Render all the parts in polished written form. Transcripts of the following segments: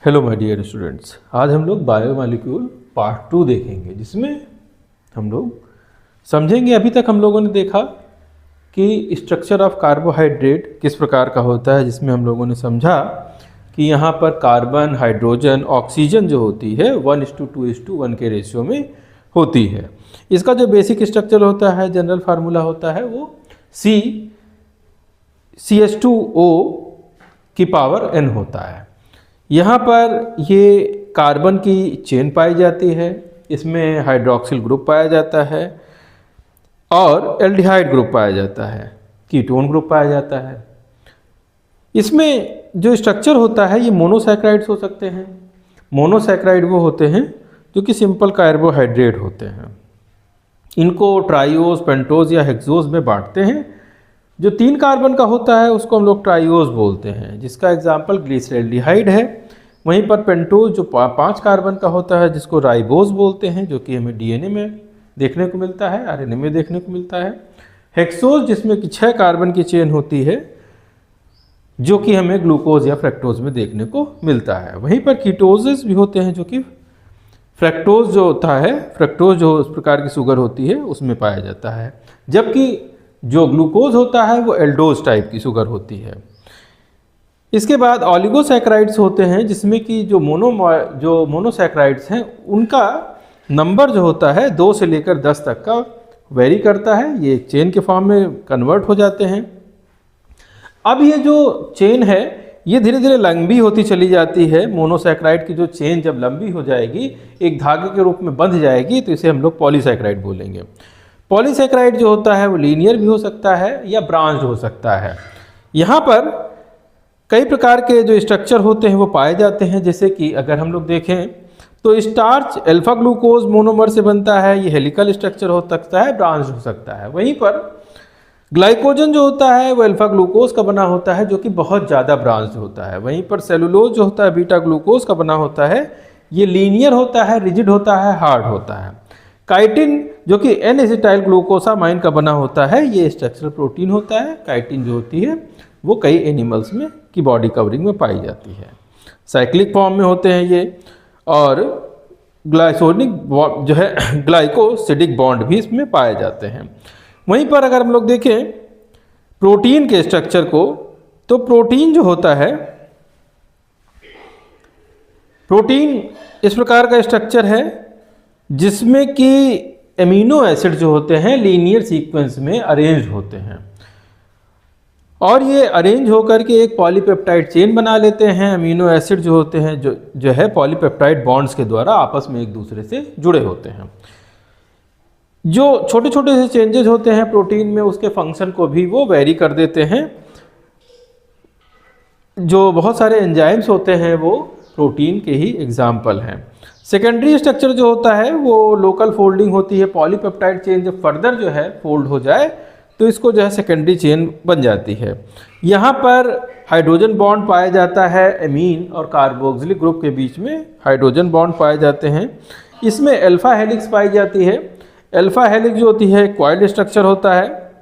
Hello my dear students, आज हम लोग बायोमॉलिक्यूल पार्ट 2 देखेंगे, जिसमें हम लोग समझेंगे। अभी तक हम लोगों ने देखा कि स्ट्रक्चर ऑफ कार्बोहाइड्रेट किस प्रकार का होता है, जिसमें हम लोगों ने समझा कि यहाँ पर कार्बन, हाइड्रोजन, ऑक्सीजन जो होती है 1:2:1 के रेशियो में होती है। इसका जो बेसिक स्ट्रक्चर होता है, जनरल फार्मूला होता है, वो CH2O की पावर n होता है। यहाँ पर ये कार्बन की चेन पाई जाती है, इसमें हाइड्रोक्सिल ग्रुप पाया जाता है और एल्डिहाइड ग्रुप पाया जाता है, कीटोन ग्रुप पाया जाता है। इसमें जो स्ट्रक्चर होता है ये मोनोसैकेराइड्स हो सकते हैं। मोनोसैकेराइड वो होते हैं जो कि सिंपल कार्बोहाइड्रेट होते हैं। इनको ट्राइओज, पेंटोज या हेक्सोज में बांटते हैं। जो 3 कार्बन का होता है उसको हम लोग ट्राइओज बोलते हैं, जिसका एग्जाम्पल ग्लिसरॉल्डिहाइड है। वहीं पर पेंटोज जो 5 कार्बन का होता है, जिसको राइबोज बोलते हैं, जो कि हमें डीएनए में देखने को मिलता है, आरएनए में देखने को मिलता है। हेक्सोज जिसमें कि 6 कार्बन की चेन होती है, जो कि हमें ग्लूकोज या फ्रक्टोज में देखने को मिलता है। वहीं पर कीटोजेस भी होते हैं, जो कि फ्रक्टोज जो होता है, फ्रक्टोज जो उस प्रकार की शुगर होती है उसमें पाया जाता है, जबकि जो ग्लूकोज होता है वो एल्डोज टाइप की शुगर होती है। इसके बाद ऑलिगोसैकेराइड्स होते हैं, जिसमें कि जो मोनोसैकेराइड्स हैं उनका नंबर जो होता है 2 से लेकर 10 तक का वेरी करता है। ये चेन के फॉर्म में कन्वर्ट हो जाते हैं। अब ये जो चेन है ये धीरे धीरे लंबी होती चली जाती है। मोनोसैकेराइड की जो चेन जब लंबी हो जाएगी, एक धागे के रूप में बंध जाएगी, तो इसे हम लोग पॉलीसैकेराइड बोलेंगे। पॉलीसैकेराइड जो होता है वो लीनियर भी हो सकता है या ब्रांच्ड हो सकता है। यहाँ पर कई प्रकार के जो स्ट्रक्चर होते हैं वो पाए जाते हैं, जैसे कि अगर हम लोग देखें तो स्टार्च अल्फा ग्लूकोज मोनोमर से बनता है। ये हेलिकल स्ट्रक्चर हो सकता है, ब्रांच्ड हो सकता है। वहीं पर ग्लाइकोजन जो होता है वो अल्फा ग्लूकोज का बना होता है, जो कि बहुत ज़्यादा ब्रांच्ड होता है। वहीं पर सेलुलोज जो होता है बीटा ग्लूकोज का बना होता है, ये लीनियर होता है, रिजिड होता है, हार्ड होता है। काइटिन जो कि एन एसिटाइल ग्लूकोसामाइन का बना होता है, ये स्ट्रक्चरल प्रोटीन होता है। काइटिन जो होती है वो कई एनिमल्स में की बॉडी कवरिंग में पाई जाती है। साइक्लिक फॉर्म में होते हैं ये, और ग्लाइसोनिक जो है ग्लाइकोसिडिक बॉन्ड भी इसमें पाए जाते हैं। वहीं पर अगर हम लोग देखें प्रोटीन के स्ट्रक्चर को, तो प्रोटीन जो होता है, प्रोटीन इस प्रकार का स्ट्रक्चर है जिसमें कि एमिनो एसिड जो होते हैं लीनियर सीक्वेंस में अरेंज होते हैं, और ये अरेंज होकर के एक पॉलीपेप्टाइड चेन बना लेते हैं। अमीनो एसिड जो होते हैं जो है पॉलीपेप्टाइड बॉन्ड्स के द्वारा आपस में एक दूसरे से जुड़े होते हैं। जो छोटे छोटे से चेंजेस होते हैं प्रोटीन में, उसके फंक्शन को भी वो वेरी कर देते हैं। जो बहुत सारे एंजाइम्स होते हैं वो प्रोटीन के ही एग्जाम्पल हैं। सेकेंडरी स्ट्रक्चर जो होता है वो लोकल फोल्डिंग होती है। पॉलीपेप्टाइड चेन जब फर्दर जो है फोल्ड हो जाए तो इसको जो है सेकेंडरी चेन बन जाती है। यहाँ पर हाइड्रोजन बॉन्ड पाया जाता है, एमीन और कार्बोक्सिलिक ग्रुप के बीच में हाइड्रोजन बॉन्ड पाए जाते हैं। इसमें अल्फा हेलिक्स पाई जाती है। अल्फा हेलिक्स जो होती है क्वाइल्ड स्ट्रक्चर होता है।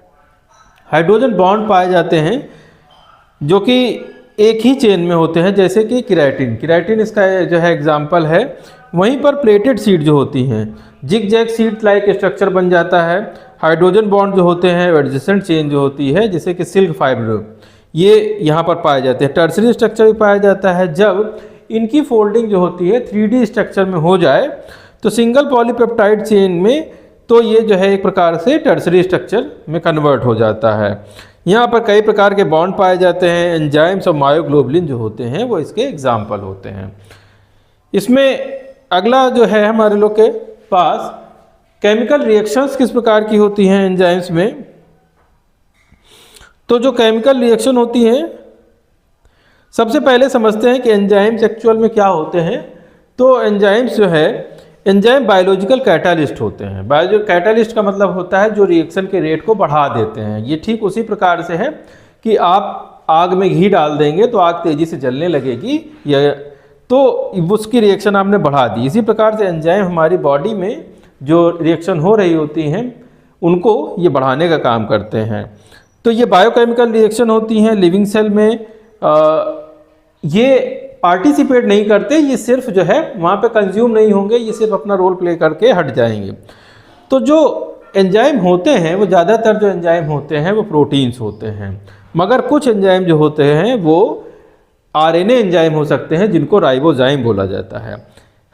हाइड्रोजन बॉन्ड पाए जाते हैं जो कि एक ही चेन में होते हैं, जैसे कि केराटिन इसका जो है एग्जाम्पल है। वहीं पर प्लेटेड सीड जो होती हैं, zig zag seed like structure बन जाता है। हाइड्रोजन बॉन्ड जो होते हैं एडजेसेंट चेन जो होती है, जैसे कि सिल्क फाइबर, ये यहाँ पर पाए जाते हैं। टर्सरी स्ट्रक्चर भी पाया जाता है। जब इनकी फोल्डिंग जो होती है 3D स्ट्रक्चर में हो जाए तो सिंगल पॉलीपेप्टाइड चेन में, तो ये जो है एक प्रकार से टर्सरी स्ट्रक्चर में कन्वर्ट हो जाता है। यहाँ पर कई प्रकार के बॉन्ड पाए जाते हैं। एंजाइम्स और मायोग्लोबुलिन जो होते हैं वो इसके एग्जाम्पल होते हैं। इसमें अगला जो है हमारे लोग के पास केमिकल रिएक्शंस किस प्रकार की होती हैं एंजाइम्स में। तो जो केमिकल रिएक्शन होती हैं, सबसे पहले समझते हैं कि एंजाइम्स एक्चुअल में क्या होते हैं। तो एंजाइम्स जो है, एंजाइम बायोलॉजिकल कैटालिस्ट होते हैं। बायोलॉजिकल कैटालिस्ट का मतलब होता है जो रिएक्शन के रेट को बढ़ा देते हैं। ये ठीक उसी प्रकार से है कि आप आग में घी डाल देंगे तो आग तेज़ी से जलने लगेगी, या तो उसकी रिएक्शन आपने बढ़ा दी। इसी प्रकार से एंजाइम हमारी बॉडी में जो रिएक्शन हो रही होती हैं उनको ये बढ़ाने का काम करते हैं। तो ये बायोकेमिकल रिएक्शन होती हैं लिविंग सेल में। ये पार्टिसिपेट नहीं करते, ये सिर्फ जो है वहाँ पे कंज्यूम नहीं होंगे, ये सिर्फ अपना रोल प्ले करके हट जाएंगे। तो जो एंजाइम होते हैं वो ज़्यादातर जो एंजाइम होते हैं वो प्रोटीन्स होते हैं, मगर कुछ एंजाइम जो होते हैं वो आरएनए एंजाइम हो सकते हैं जिनको राइबोजाइम बोला जाता है।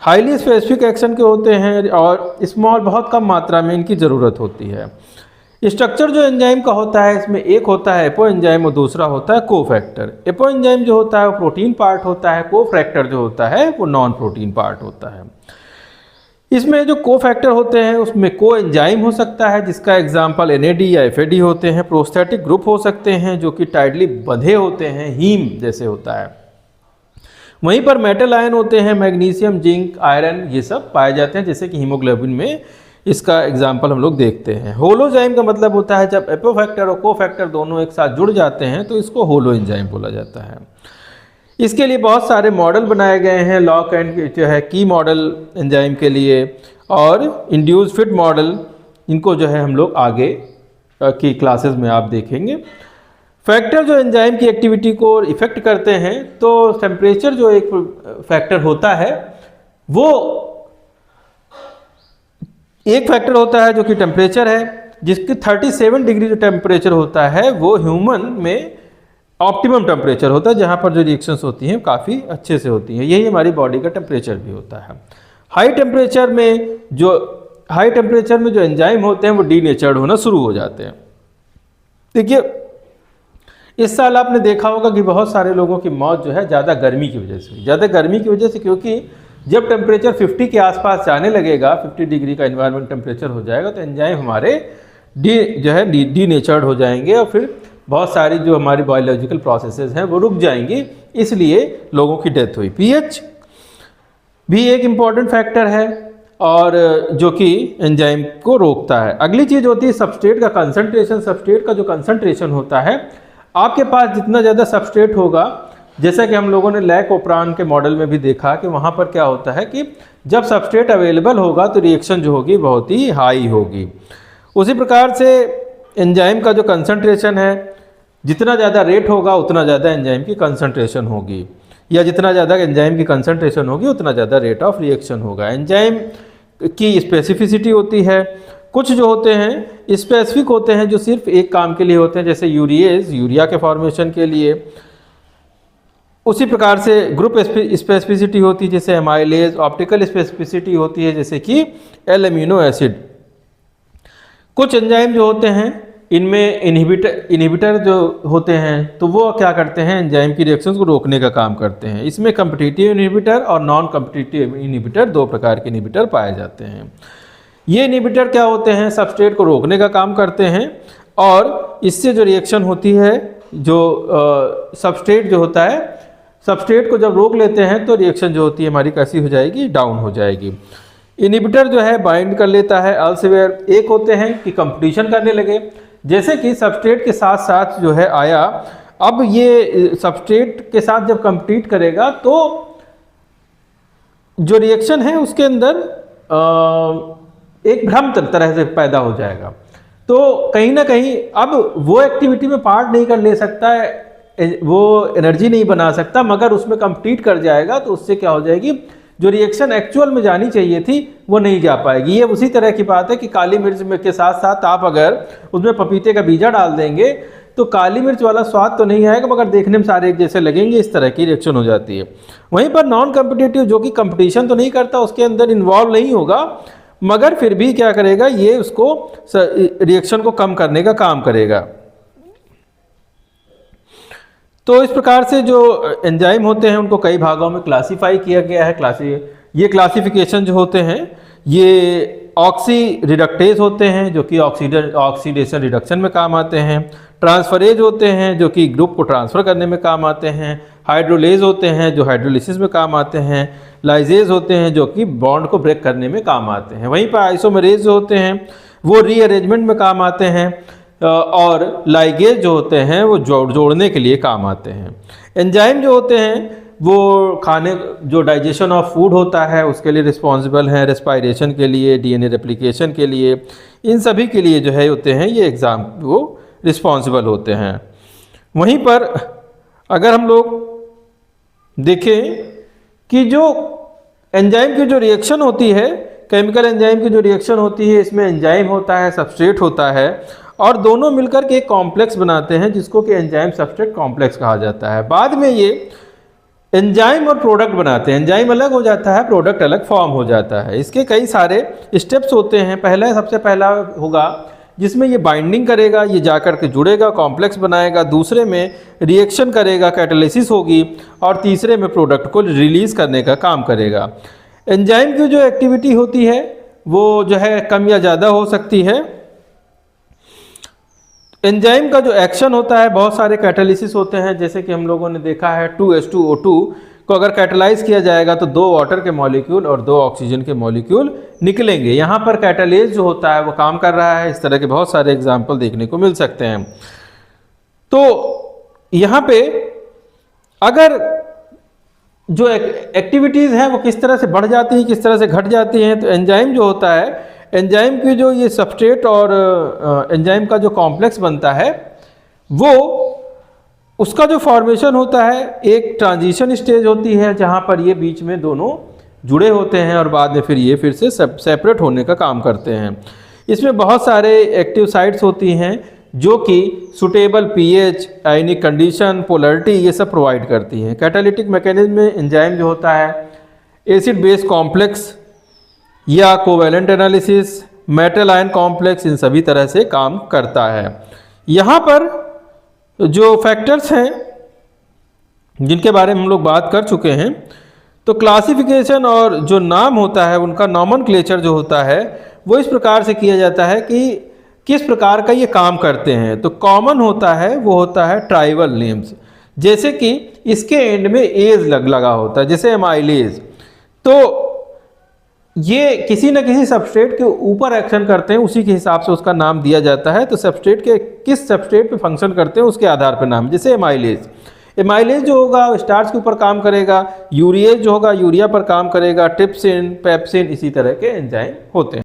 हाईली स्पेसिफिक एक्शन के होते हैं और स्मॉल बहुत कम मात्रा में इनकी ज़रूरत होती है। स्ट्रक्चर जो एंजाइम का होता है इसमें एक होता है एपो एंजाइम और दूसरा होता है कोफैक्टर। एपो एंजाइम जो होता है वो प्रोटीन पार्ट होता है, कोफैक्टर जो होता है वो नॉन प्रोटीन पार्ट होता है। इसमें जो कोफैक्टर होते हैं उसमें को एंजाइम हो सकता है जिसका एग्जाम्पल NAD या FAD होते हैं। प्रोस्थेटिक ग्रुप हो सकते हैं जो कि टाइटली बंधे होते हैं, हीम जैसे होता है। वहीं पर मेटल आयन होते हैं, मैग्नीशियम, जिंक, आयरन, ये सब पाए जाते हैं जैसे कि हीमोग्लोबिन में इसका एग्जाम्पल हम लोग देखते हैं। होलोजाइम का मतलब होता है जब एपोफैक्टर और कोफैक्टर दोनों एक साथ जुड़ जाते हैं तो इसको होलो एंजाइम बोला जाता है। इसके लिए बहुत सारे मॉडल बनाए गए हैं, लॉक एंड जो है की मॉडल एंजाइम के लिए और इंड्यूस फिट मॉडल, इनको जो है हम लोग आगे की क्लासेस में आप देखेंगे। फैक्टर जो एंजाइम की एक्टिविटी को इफेक्ट करते हैं, तो टेम्परेचर जो एक फैक्टर होता है वो एक फैक्टर होता है जो कि टेम्परेचर है, जिसकी 37 डिग्री जो टेम्परेचर होता है वो ह्यूमन में ऑप्टिमम टेम्परेचर होता है, जहाँ पर जो रिएक्शंस होती हैं काफ़ी अच्छे से होती हैं। यही हमारी बॉडी का टेम्परेचर भी होता है। हाई टेम्परेचर में जो एंजाइम होते हैं वो डीनेचर्ड होना शुरू हो जाते हैं। देखिए इस साल आपने देखा होगा कि बहुत सारे लोगों की मौत जो है ज़्यादा गर्मी की वजह से, क्योंकि जब टेम्परेचर 50 के आसपास जाने लगेगा, 50 डिग्री का एनवायरनमेंट टेम्परेचर हो जाएगा तो एंजाइम हमारे डीनेचर्ड हो जाएंगे और फिर बहुत सारी जो हमारी बायोलॉजिकल प्रोसेसेस हैं वो रुक जाएंगी, इसलिए लोगों की डेथ हुई। पीएच भी एक इम्पॉर्टेंट फैक्टर है और जो कि एंजाइम को रोकता है। अगली चीज़ होती है सबस्ट्रेट का कंसंट्रेशन। सबस्ट्रेट का जो कंसंट्रेशन होता है, आपके पास जितना ज़्यादा सबस्ट्रेट होगा, जैसा कि हम लोगों ने लैकोप्रान के मॉडल में भी देखा कि वहाँ पर क्या होता है कि जब सबस्ट्रेट अवेलेबल होगा तो रिएक्शन जो होगी बहुत ही हाई होगी। उसी प्रकार से एंजाइम का जो कंसंट्रेशन है, जितना ज़्यादा रेट होगा उतना ज़्यादा एंजाइम की कंसंट्रेशन होगी, या जितना ज़्यादा एंजाइम की कंसंट्रेशन होगी उतना ज़्यादा रेट ऑफ रिएक्शन होगा। एंजाइम की स्पेसिफिसिटी होती है। कुछ जो होते हैं स्पेसिफिक होते हैं जो सिर्फ एक काम के लिए होते हैं, जैसे यूरिएज यूरिया के फॉर्मेशन के लिए। उसी प्रकार से ग्रुप स्पेसिफिसिटी होती है जैसे एमाइलेज। ऑप्टिकल स्पेसिफिसिटी होती है जैसे कि एल एमिनो एसिड। कुछ एंजाइम जो होते हैं इनमें इनहिबिटर जो होते हैं तो वो क्या करते हैं, एंजाइम की रिएक्शंस को रोकने का काम करते हैं। इसमें कम्पिटिटिव इनहिबिटर और नॉन कम्पिटिटिव इनहिबिटर, दो प्रकार के इनहिबिटर पाए जाते हैं। ये इनहिबिटर क्या होते हैं, सबस्ट्रेट को रोकने का काम करते हैं और इससे जो रिएक्शन होती है, जो सबस्ट्रेट जो होता है, सबस्ट्रेट को जब रोक लेते हैं तो रिएक्शन जो होती है हमारी कैसी हो जाएगी, डाउन हो जाएगी। इनहिबिटर जो है बाइंड कर लेता है। अल्सवेयर एक होते हैं कि कंपटीशन करने लगे, जैसे कि सबस्ट्रेट के साथ साथ जो है आया, अब ये सबस्ट्रेट के साथ जब कंपीट करेगा तो जो रिएक्शन है उसके अंदर एक भ्रम तरह से पैदा हो जाएगा। तो कहीं ना कहीं अब वो एक्टिविटी में पार्ट नहीं कर ले सकता है, वो एनर्जी नहीं बना सकता, मगर उसमें कंपीट कर जाएगा तो उससे क्या हो जाएगी, जो रिएक्शन एक्चुअल में जानी चाहिए थी वो नहीं जा पाएगी। ये उसी तरह की बात है कि काली मिर्च में के साथ साथ आप अगर उसमें पपीते का बीजा डाल देंगे तो काली मिर्च वाला स्वाद तो नहीं आएगा, मगर देखने में सारे एक जैसे लगेंगे। इस तरह की रिएक्शन हो जाती है। वहीं पर नॉन कम्पिटिटिव जो कि कंपटीशन तो नहीं करता, उसके अंदर इन्वॉल्व नहीं होगा, मगर फिर भी क्या करेगा, ये उसको रिएक्शन को कम करने का काम करेगा। तो इस प्रकार से जो एंजाइम होते हैं उनको कई भागों में क्लासिफाई किया गया है। ये क्लासिफिकेशन जो होते हैं ये ऑक्सी रिडक्टेज होते हैं जो कि ऑक्सीडेशन रिडक्शन में काम आते हैं। ट्रांसफरेज होते हैं जो कि ग्रुप को ट्रांसफ़र करने में काम आते हैं। हाइड्रोलेज होते हैं जो हाइड्रोलिसिस में काम आते हैं। लाइजेज होते हैं जो कि बॉन्ड को ब्रेक करने में काम आते हैं। वहीं पर आइसोमरेज होते हैं वो रीअरेंजमेंट में काम आते हैं और लाइगेज जो होते हैं वो जोड़ने के लिए काम आते हैं। एंजाइम जो होते हैं वो खाने जो डाइजेशन ऑफ फूड होता है उसके लिए रिस्पॉन्सिबल हैं, रेस्पायरेशन के लिए, डीएनए रेप्लिकेशन के लिए, इन सभी के लिए जो है होते हैं ये एग्ज़ाम वो रिस्पॉन्सिबल होते हैं। वहीं पर अगर हम लोग देखें कि जो एंजाइम की जो रिएक्शन होती है, केमिकल एंजाइम की जो रिएक्शन होती है, इसमें एंजाइम होता है, सबस्ट्रेट होता है, और दोनों मिलकर के एक कॉम्प्लेक्स बनाते हैं जिसको कि एंजाइम सबस्ट्रेट कॉम्प्लेक्स कहा जाता है। बाद में ये एंजाइम और प्रोडक्ट बनाते हैं, एंजाइम अलग हो जाता है, प्रोडक्ट अलग फॉर्म हो जाता है। इसके कई सारे स्टेप्स होते हैं। सबसे पहला होगा जिसमें ये बाइंडिंग करेगा, ये जाकर के जुड़ेगा, कॉम्प्लेक्स बनाएगा, दूसरे में रिएक्शन करेगा, कैटालिसिस होगी, और तीसरे में प्रोडक्ट को रिलीज़ करने का काम करेगा। एंजाइम की जो एक्टिविटी होती है वो जो है कम या ज़्यादा हो सकती है। एंजाइम का जो एक्शन होता है, बहुत सारे कैटालिसिस होते हैं, जैसे कि हम लोगों ने देखा है 2H2O2 को अगर कैटालाइज किया जाएगा तो 2 वाटर के मॉलिक्यूल और 2 ऑक्सीजन के मॉलिक्यूल निकलेंगे। यहाँ पर कैटालेज जो होता है वो काम कर रहा है। इस तरह के बहुत सारे एग्जाम्पल देखने को मिल सकते हैं। तो यहाँ पे अगर जो एक्टिविटीज़ हैं वो किस तरह से बढ़ जाती हैं, किस तरह से घट जाती हैं, तो एंजाइम जो होता है, एंजाइम की जो ये सबस्ट्रेट और एंजाइम का जो कॉम्प्लेक्स बनता है, वो उसका जो फॉर्मेशन होता है एक ट्रांजिशन स्टेज होती है जहाँ पर ये बीच में दोनों जुड़े होते हैं और बाद में फिर ये फिर से सेपरेट होने का काम करते हैं। इसमें बहुत सारे एक्टिव साइट्स होती हैं जो कि सुटेबल पीएच, आयनिक कंडीशन, पोलरिटी, ये सब प्रोवाइड करती हैं। कैटालिटिक मैकेनिज्म में एंजाइम जो होता है एसिड बेस कॉम्प्लेक्स या covalent analysis, metal ion complex, इन सभी तरह से काम करता है। यहाँ पर जो फैक्टर्स हैं जिनके बारे में हम लोग बात कर चुके हैं, तो क्लासिफिकेशन और जो नाम होता है उनका नॉमेनक्लेचर जो होता है वो इस प्रकार से किया जाता है कि किस प्रकार का ये काम करते हैं। तो कॉमन होता है वो होता है ट्राइबल नेम्स, जैसे कि इसके एंड में एज लगा होता है, जैसे एमाइलेज। तो ये किसी न किसी सबस्ट्रेट के ऊपर एक्शन करते हैं, उसी के हिसाब से उसका नाम दिया जाता है। तो सबस्ट्रेट के किस सबस्ट्रेट पे फंक्शन करते हैं उसके आधार पर नाम, जैसे एमाइलेज जो होगा स्टार्च के ऊपर काम करेगा, यूरिएज जो होगा यूरिया पर काम करेगा, ट्रिप्सिन, पेप्सिन, इसी तरह के एंजाइम होते हैं।